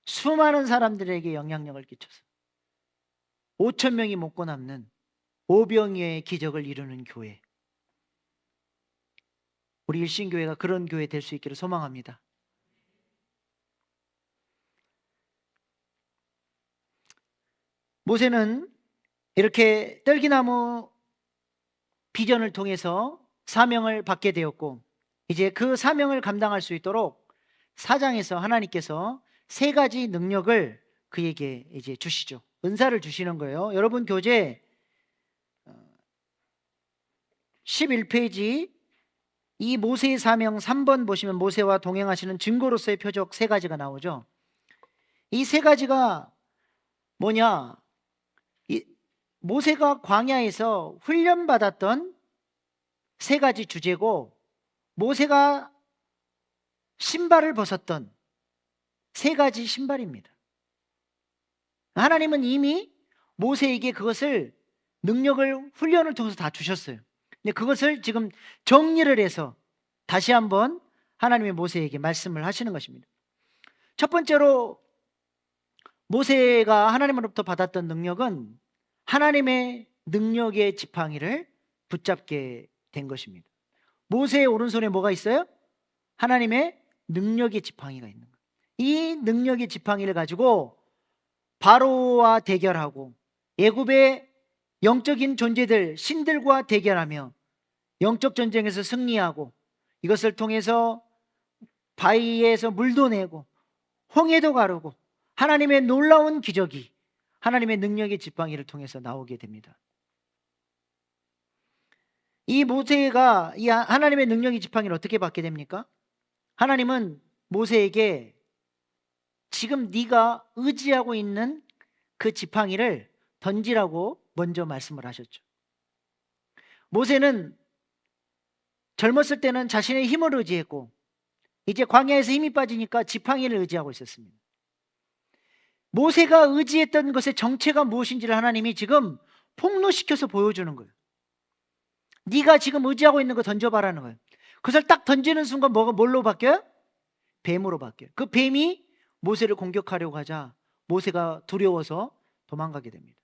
수많은 사람들에게 영향력을 끼쳐서 5천 명이 먹고 남는 오병이어의 기적을 이루는 교회, 우리 일신교회가 그런 교회 될 수 있기를 소망합니다. 모세는 이렇게 떨기나무 비전을 통해서 사명을 받게 되었고, 이제 그 사명을 감당할 수 있도록 사장에서 하나님께서 세 가지 능력을 그에게 이제 주시죠. 은사를 주시는 거예요. 여러분 교재 11페이지 이 모세의 사명 3번 보시면 모세와 동행하시는 증거로서의 표적 세 가지가 나오죠. 이 세 가지가 뭐냐? 모세가 광야에서 훈련받았던 세 가지 주제고, 모세가 신발을 벗었던 세 가지 신발입니다. 하나님은 이미 모세에게 그것을 능력을 훈련을 통해서 다 주셨어요. 근데 그것을 지금 정리를 해서 다시 한번 하나님의 모세에게 말씀을 하시는 것입니다. 첫 번째로 모세가 하나님으로부터 받았던 능력은 하나님의 능력의 지팡이를 붙잡게 된 것입니다. 모세의 오른손에 뭐가 있어요? 하나님의 능력의 지팡이가 있는 거예요. 이 능력의 지팡이를 가지고 바로와 대결하고 애굽의 영적인 존재들, 신들과 대결하며 영적 전쟁에서 승리하고, 이것을 통해서 바위에서 물도 내고 홍해도 가르고 하나님의 놀라운 기적이 하나님의 능력의 지팡이를 통해서 나오게 됩니다. 이 모세가 이 하나님의 능력의 지팡이를 어떻게 받게 됩니까? 하나님은 모세에게 지금 네가 의지하고 있는 그 지팡이를 던지라고 먼저 말씀을 하셨죠. 모세는 젊었을 때는 자신의 힘을 의지했고, 이제 광야에서 힘이 빠지니까 지팡이를 의지하고 있었습니다. 모세가 의지했던 것의 정체가 무엇인지를 하나님이 지금 폭로시켜서 보여주는 거예요. 네가 지금 의지하고 있는 거 던져봐라는 거예요. 그것을 딱 던지는 순간 뭘로 바뀌어요? 뱀으로 바뀌어요. 그 뱀이 모세를 공격하려고 하자 모세가 두려워서 도망가게 됩니다.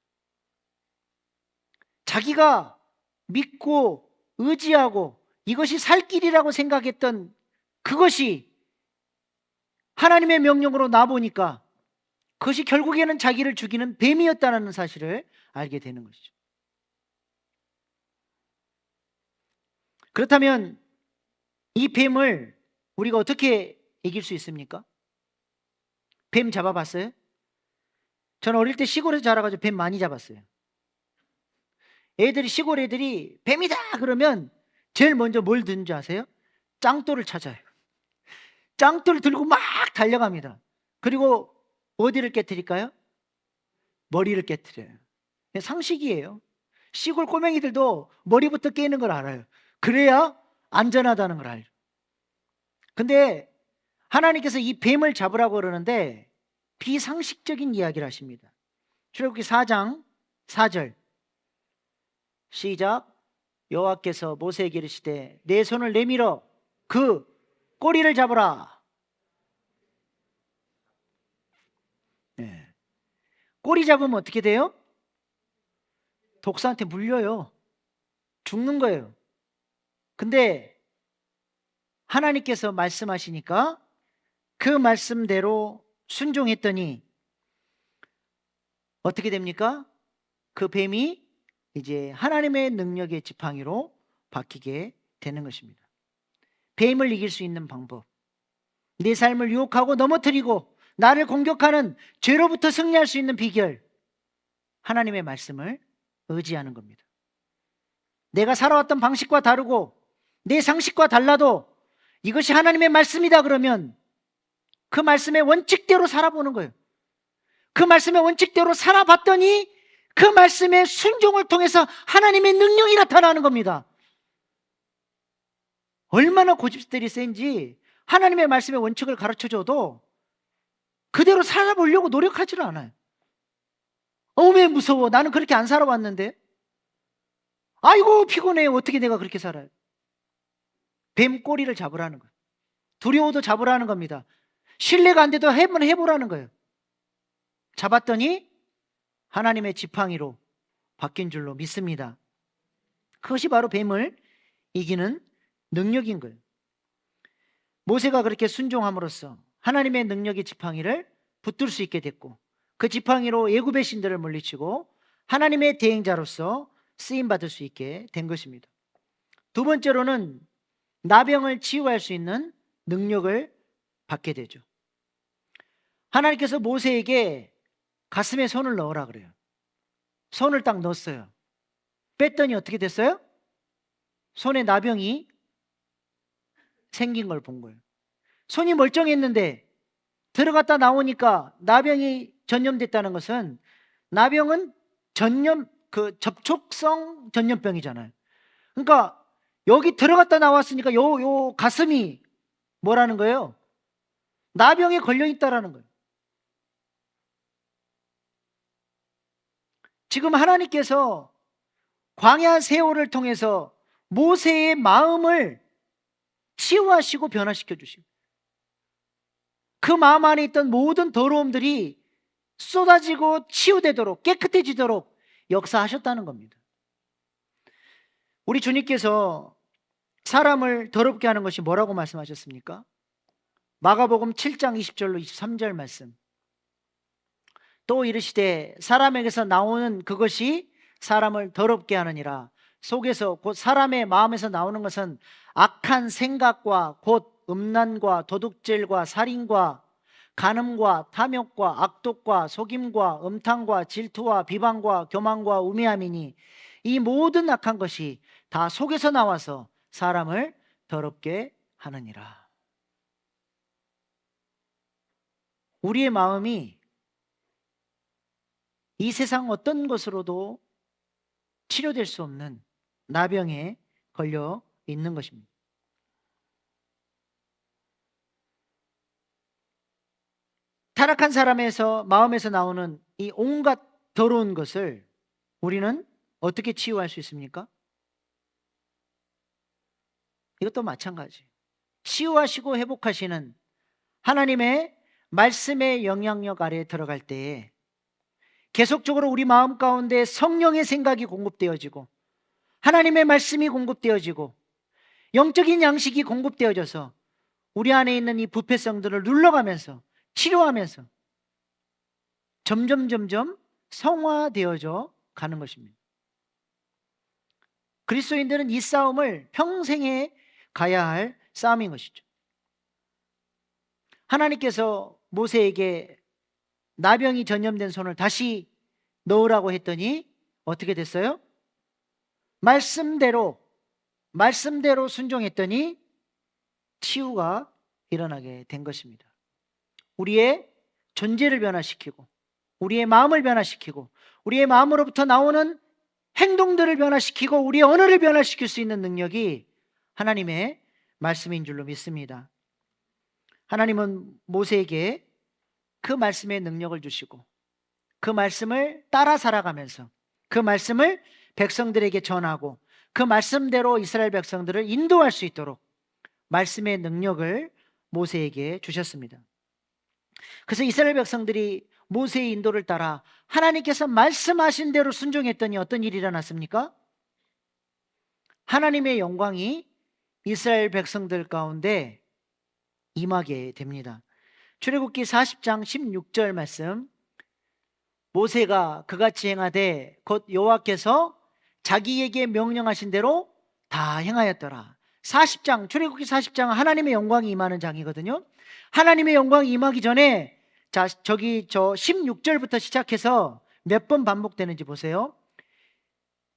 자기가 믿고 의지하고 이것이 살 길이라고 생각했던 그것이 하나님의 명령으로 나보니까 그것이 결국에는 자기를 죽이는 뱀이었다는 사실을 알게 되는 것이죠. 그렇다면 이 뱀을 우리가 어떻게 이길 수 있습니까? 뱀 잡아봤어요? 저는 어릴 때 시골에서 자라가지고 뱀 많이 잡았어요. 시골 애들이 뱀이다 그러면 제일 먼저 뭘 드는 줄 아세요? 짱돌을 찾아요. 짱돌을 들고 막 달려갑니다. 그리고 어디를 깨트릴까요? 머리를 깨트려요. 상식이에요. 시골 꼬맹이들도 머리부터 깨는 걸 알아요. 그래야 안전하다는 걸 알죠. 근데 하나님께서 이 뱀을 잡으라고 그러는데 비상식적인 이야기를 하십니다. 출애굽기 4장 4절 시작. 여호와께서 모세에게 이르시되 내 손을 내밀어 그 꼬리를 잡으라. 네. 꼬리 잡으면 어떻게 돼요? 독사한테 물려요. 죽는 거예요. 근데 하나님께서 말씀하시니까 그 말씀대로 순종했더니 어떻게 됩니까? 그 뱀이 이제 하나님의 능력의 지팡이로 바뀌게 되는 것입니다. 뱀을 이길 수 있는 방법, 내 삶을 유혹하고 넘어뜨리고 나를 공격하는 죄로부터 승리할 수 있는 비결, 하나님의 말씀을 의지하는 겁니다. 내가 살아왔던 방식과 다르고 내 상식과 달라도 이것이 하나님의 말씀이다 그러면 그 말씀의 원칙대로 살아보는 거예요. 그 말씀의 원칙대로 살아봤더니 그 말씀의 순종을 통해서 하나님의 능력이 나타나는 겁니다. 얼마나 고집들이 센지 하나님의 말씀의 원칙을 가르쳐줘도 그대로 살아보려고 노력하지를 않아요. 왜 무서워? 나는 그렇게 안 살아왔는데. 아이고 피곤해. 어떻게 내가 그렇게 살아요? 뱀 꼬리를 잡으라는 거예요. 두려워도 잡으라는 겁니다. 신뢰가 안 돼도 한번 해보라는 거예요. 잡았더니 하나님의 지팡이로 바뀐 줄로 믿습니다. 그것이 바로 뱀을 이기는 능력인 거예요. 모세가 그렇게 순종함으로써 하나님의 능력의 지팡이를 붙들 수 있게 됐고 그 지팡이로 애굽의 신들을 물리치고 하나님의 대행자로서 쓰임받을 수 있게 된 것입니다. 두 번째로는 나병을 치유할 수 있는 능력을 받게 되죠. 하나님께서 모세에게 가슴에 손을 넣으라 그래요. 손을 딱 넣었어요. 뺐더니 어떻게 됐어요? 손에 나병이 생긴 걸 본 거예요. 손이 멀쩡했는데 들어갔다 나오니까 나병이 전염됐다는 것은 나병은 접촉성 전염병이잖아요. 그러니까 여기 들어갔다 나왔으니까 요 가슴이 뭐라는 거예요? 나병에 걸려 있다라는 거예요. 지금 하나님께서 광야 세월을 통해서 모세의 마음을 치유하시고 변화시켜 주시고 그 마음 안에 있던 모든 더러움들이 쏟아지고 치유되도록 깨끗해지도록 역사하셨다는 겁니다. 우리 주님께서 사람을 더럽게 하는 것이 뭐라고 말씀하셨습니까? 마가복음 7장 20절로 23절 말씀. 또 이르시되 사람에게서 나오는 그것이 사람을 더럽게 하느니라. 속에서 곧 사람의 마음에서 나오는 것은 악한 생각과 곧 음란과 도둑질과 살인과 간음과 탐욕과 악독과 속임과 음탕과 질투와 비방과 교만과 우매함이니 이 모든 악한 것이 다 속에서 나와서 사람을 더럽게 하느니라. 우리의 마음이 이 세상 어떤 것으로도 치료될 수 없는 나병에 걸려 있는 것입니다. 타락한 사람에서 마음에서 나오는 이 온갖 더러운 것을 우리는 어떻게 치유할 수 있습니까? 이것도 마찬가지. 치유하시고 회복하시는 하나님의 말씀의 영향력 아래에 들어갈 때에 계속적으로 우리 마음 가운데 성령의 생각이 공급되어지고 하나님의 말씀이 공급되어지고 영적인 양식이 공급되어져서 우리 안에 있는 이 부패성들을 눌러가면서 치료하면서 점점 성화되어져 가는 것입니다. 그리스도인들은 이 싸움을 평생에 가야 할 싸움인 것이죠. 하나님께서 모세에게 나병이 전염된 손을 다시 넣으라고 했더니 어떻게 됐어요? 말씀대로 순종했더니 치유가 일어나게 된 것입니다. 우리의 존재를 변화시키고, 우리의 마음을 변화시키고, 우리의 마음으로부터 나오는 행동들을 변화시키고, 우리의 언어를 변화시킬 수 있는 능력이 하나님의 말씀인 줄로 믿습니다. 하나님은 모세에게 그 말씀의 능력을 주시고, 그 말씀을 따라 살아가면서 그 말씀을 백성들에게 전하고, 그 말씀대로 이스라엘 백성들을 인도할 수 있도록 말씀의 능력을 모세에게 주셨습니다. 그래서 이스라엘 백성들이 모세의 인도를 따라 하나님께서 말씀하신 대로 순종했더니 어떤 일이 일어났습니까? 하나님의 영광이 이스라엘 백성들 가운데 임하게 됩니다. 출애굽기 40장 16절 말씀, 모세가 그같이 행하되 곧 여호와께서 자기에게 명령하신 대로 다 행하였더라. 40장, 출애굽기 40장은 하나님의 영광이 임하는 장이거든요. 하나님의 영광이 임하기 전에 자, 저 16절부터 시작해서 몇 번 반복되는지 보세요.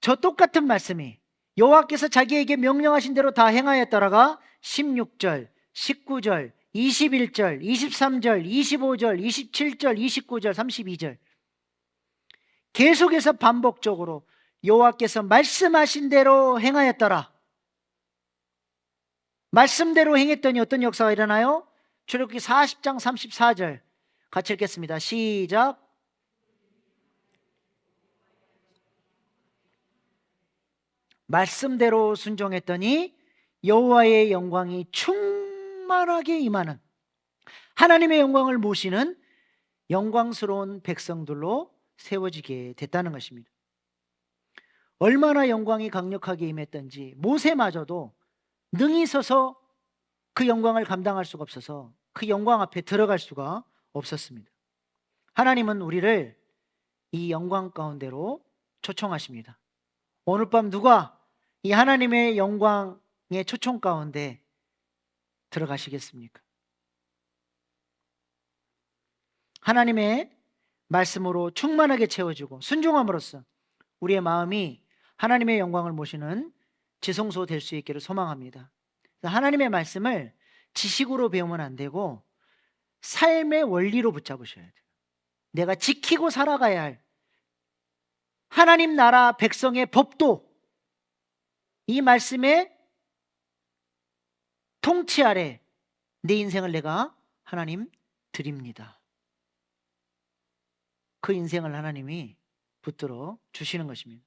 저 똑같은 말씀이 여호와께서 자기에게 명령하신 대로 다 행하였더라가 16절, 19절, 21절, 23절, 25절, 27절, 29절, 32절 계속해서 반복적으로 여호와께서 말씀하신 대로 행하였더라. 말씀대로 행했더니 어떤 역사가 일어나요? 출애굽기 40장 34절 같이 읽겠습니다. 시작. 말씀대로 순종했더니 여호와의 영광이 충만하게 임하는, 하나님의 영광을 모시는 영광스러운 백성들로 세워지게 됐다는 것입니다. 얼마나 영광이 강력하게 임했던지 모세마저도 능히 서서 그 영광을 감당할 수가 없어서 그 영광 앞에 들어갈 수가 없었습니다. 하나님은 우리를 이 영광 가운데로 초청하십니다. 오늘 밤 누가 이 하나님의 영광의 초청 가운데 들어가시겠습니까? 하나님의 말씀으로 충만하게 채워지고 순종함으로써 우리의 마음이 하나님의 영광을 모시는 지성소 될 수 있기를 소망합니다. 하나님의 말씀을 지식으로 배우면 안 되고 삶의 원리로 붙잡으셔야 돼요. 내가 지키고 살아가야 할 하나님 나라 백성의 법도 이 말씀의 통치 아래 내 인생을 내가 하나님 드립니다. 그 인생을 하나님이 붙들어 주시는 것입니다.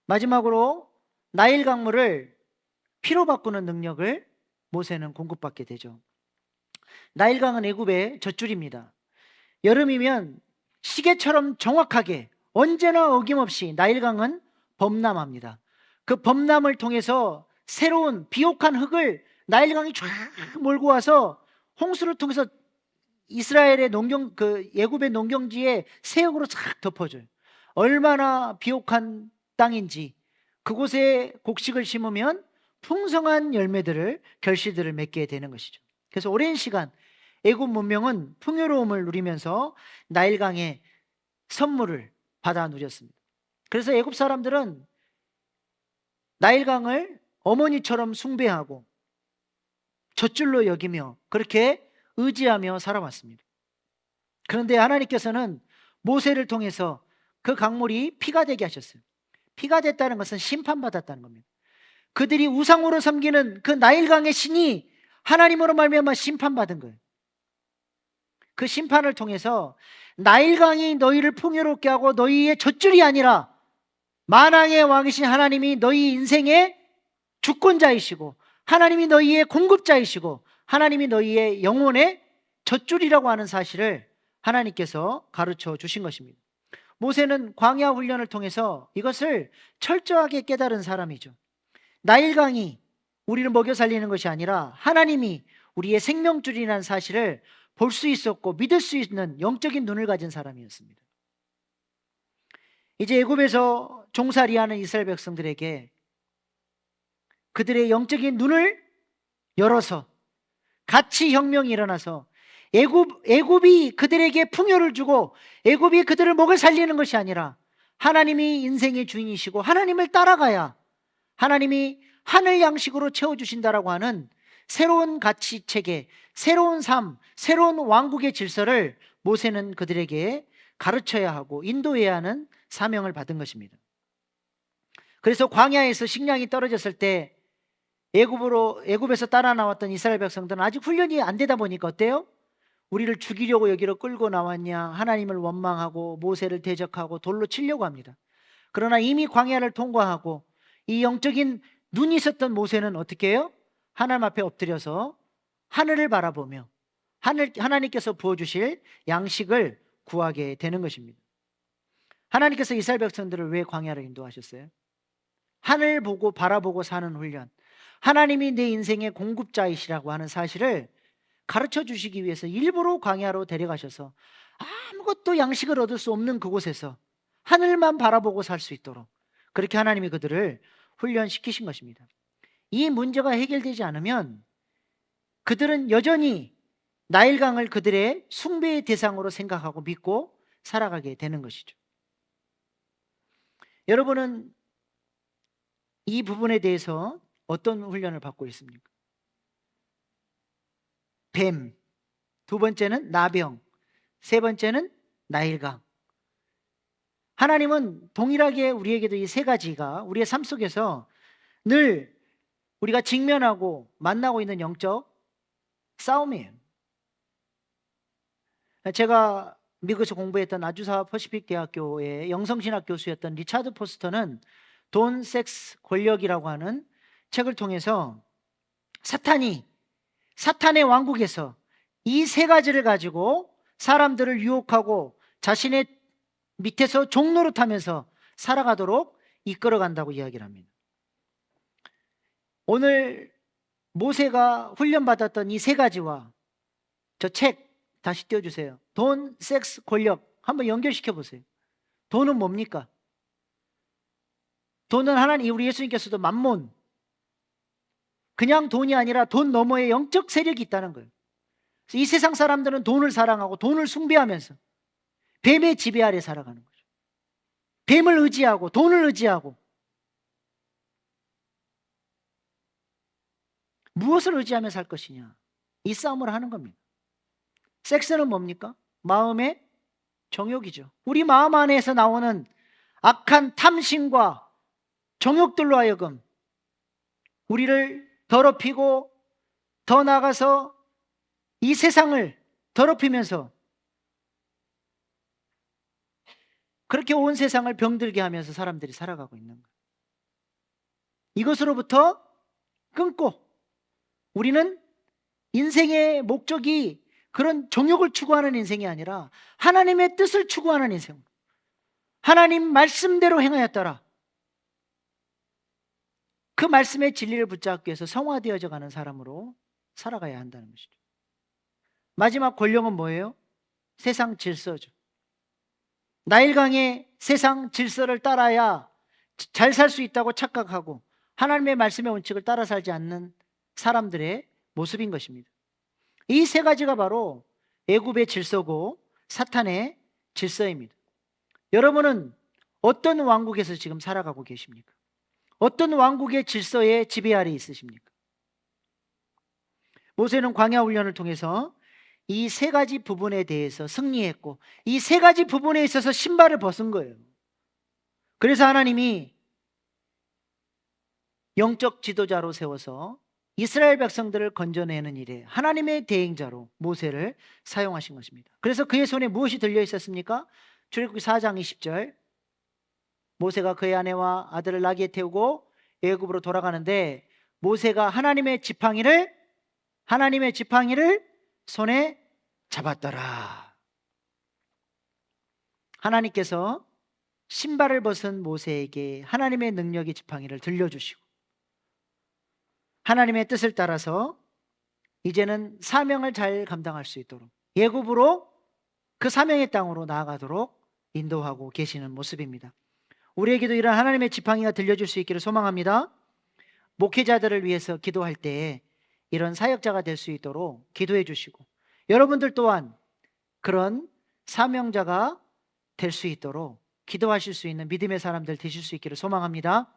마지막으로 나일 강물을 피로 바꾸는 능력을 모세는 공급받게 되죠. 나일강은 애굽의 젖줄입니다. 여름이면 시계처럼 정확하게 언제나 어김없이 나일강은 범람합니다. 그 범람을 통해서 새로운 비옥한 흙을 나일강이 쫙 몰고 와서 홍수를 통해서 이스라엘의 애굽의 농경지에 새 흙으로 쫙 덮어줘요. 얼마나 비옥한 땅인지 그곳에 곡식을 심으면 풍성한 열매들을, 결실들을 맺게 되는 것이죠. 그래서 오랜 시간 애굽 문명은 풍요로움을 누리면서 나일강의 선물을 받아 누렸습니다. 그래서 애굽 사람들은 나일강을 어머니처럼 숭배하고 젖줄로 여기며 그렇게 의지하며 살아왔습니다. 그런데 하나님께서는 모세를 통해서 그 강물이 피가 되게 하셨어요. 피가 됐다는 것은 심판받았다는 겁니다. 그들이 우상으로 섬기는 그 나일강의 신이 하나님으로 말미암아 심판받은 거예요. 그 심판을 통해서 나일강이 너희를 풍요롭게 하고 너희의 젖줄이 아니라 만왕의 왕이신 하나님이 너희 인생의 주권자이시고 하나님이 너희의 공급자이시고 하나님이 너희의 영혼의 젖줄이라고 하는 사실을 하나님께서 가르쳐 주신 것입니다. 모세는 광야 훈련을 통해서 이것을 철저하게 깨달은 사람이죠. 나일강이 우리를 먹여 살리는 것이 아니라 하나님이 우리의 생명줄이라는 사실을 볼 수 있었고 믿을 수 있는 영적인 눈을 가진 사람이었습니다. 이제 애굽에서 종살이하는 이스라엘 백성들에게 그들의 영적인 눈을 열어서 같이 혁명이 일어나서 애굽이 그들에게 풍요를 주고 애굽이 그들을 목을 살리는 것이 아니라 하나님이 인생의 주인이시고 하나님을 따라가야 하나님이 하늘 양식으로 채워주신다라고 하는 새로운 가치 체계, 새로운 삶, 새로운 왕국의 질서를 모세는 그들에게 가르쳐야 하고 인도해야 하는 사명을 받은 것입니다. 그래서 광야에서 식량이 떨어졌을 때 애굽에서 따라 나왔던 이스라엘 백성들은 아직 훈련이 안 되다 보니까 어때요? 우리를 죽이려고 여기로 끌고 나왔냐, 하나님을 원망하고 모세를 대적하고 돌로 치려고 합니다. 그러나 이미 광야를 통과하고 이 영적인 눈이 있었던 모세는 어떻게 해요? 하나님 앞에 엎드려서 하늘을 바라보며 하나님께서 부어주실 양식을 구하게 되는 것입니다. 하나님께서 이스라엘 백성들을 왜 광야로 인도하셨어요? 하늘 보고 바라보고 사는 훈련, 하나님이 내 인생의 공급자이시라고 하는 사실을 가르쳐 주시기 위해서 일부러 광야로 데려가셔서 아무것도 양식을 얻을 수 없는 그곳에서 하늘만 바라보고 살 수 있도록 그렇게 하나님이 그들을 훈련시키신 것입니다. 이 문제가 해결되지 않으면 그들은 여전히 나일강을 그들의 숭배의 대상으로 생각하고 믿고 살아가게 되는 것이죠. 여러분은 이 부분에 대해서 어떤 훈련을 받고 있습니까? 뱀, 두 번째는 나병, 세 번째는 나일강. 하나님은 동일하게 우리에게도 이 세 가지가 우리의 삶 속에서 늘 우리가 직면하고 만나고 있는 영적 싸움이에요. 제가 미국에서 공부했던 아주사 퍼시픽 대학교의 영성신학 교수였던 리차드 포스터는 돈, 섹스, 권력이라고 하는 책을 통해서 사탄의 왕국에서 이 세 가지를 가지고 사람들을 유혹하고 자신의 밑에서 종노릇하면서 살아가도록 이끌어간다고 이야기를 합니다. 오늘 모세가 훈련받았던 이 세 가지와 저 책 다시 띄워주세요. 돈, 섹스, 권력 한번 연결시켜 보세요. 돈은 뭡니까? 돈은 하나님, 우리 예수님께서도 만몬, 그냥 돈이 아니라 돈 너머에 영적 세력이 있다는 거예요. 이 세상 사람들은 돈을 사랑하고 돈을 숭배하면서 뱀의 지배 아래 살아가는 거죠. 뱀을 의지하고 돈을 의지하고 무엇을 의지하며 살 것이냐, 이 싸움을 하는 겁니다. 섹스는 뭡니까? 마음의 정욕이죠. 우리 마음 안에서 나오는 악한 탐심과 정욕들로 하여금 우리를 더럽히고 더 나아가서 이 세상을 더럽히면서 그렇게 온 세상을 병들게 하면서 사람들이 살아가고 있는 거예요. 이것으로부터 끊고 우리는 인생의 목적이 그런 정욕을 추구하는 인생이 아니라 하나님의 뜻을 추구하는 인생, 하나님 말씀대로 행하였더라, 그 말씀의 진리를 붙잡기 위해서 성화되어져 가는 사람으로 살아가야 한다는 것이죠. 마지막 권력은 뭐예요? 세상 질서죠. 나일강의 세상 질서를 따라야 잘 살 수 있다고 착각하고 하나님의 말씀의 원칙을 따라 살지 않는 사람들의 모습인 것입니다. 이 세 가지가 바로 애굽의 질서고 사탄의 질서입니다. 여러분은 어떤 왕국에서 지금 살아가고 계십니까? 어떤 왕국의 질서의 지배 아래 있으십니까? 모세는 광야 훈련을 통해서 이 세 가지 부분에 대해서 승리했고 이 세 가지 부분에 있어서 신발을 벗은 거예요. 그래서 하나님이 영적 지도자로 세워서 이스라엘 백성들을 건져내는 일에 하나님의 대행자로 모세를 사용하신 것입니다. 그래서 그의 손에 무엇이 들려 있었습니까? 출애굽기 4장 20절, 모세가 그의 아내와 아들을 나귀에 태우고 애굽으로 돌아가는데 모세가 하나님의 지팡이를 손에 잡았더라. 하나님께서 신발을 벗은 모세에게 하나님의 능력의 지팡이를 들려주시고 하나님의 뜻을 따라서 이제는 사명을 잘 감당할 수 있도록 예굽으로 그 사명의 땅으로 나아가도록 인도하고 계시는 모습입니다. 우리에게도 이런 하나님의 지팡이가 들려줄 수 있기를 소망합니다. 목회자들을 위해서 기도할 때 이런 사역자가 될 수 있도록 기도해 주시고, 여러분들 또한 그런 사명자가 될 수 있도록 기도하실 수 있는 믿음의 사람들 되실 수 있기를 소망합니다.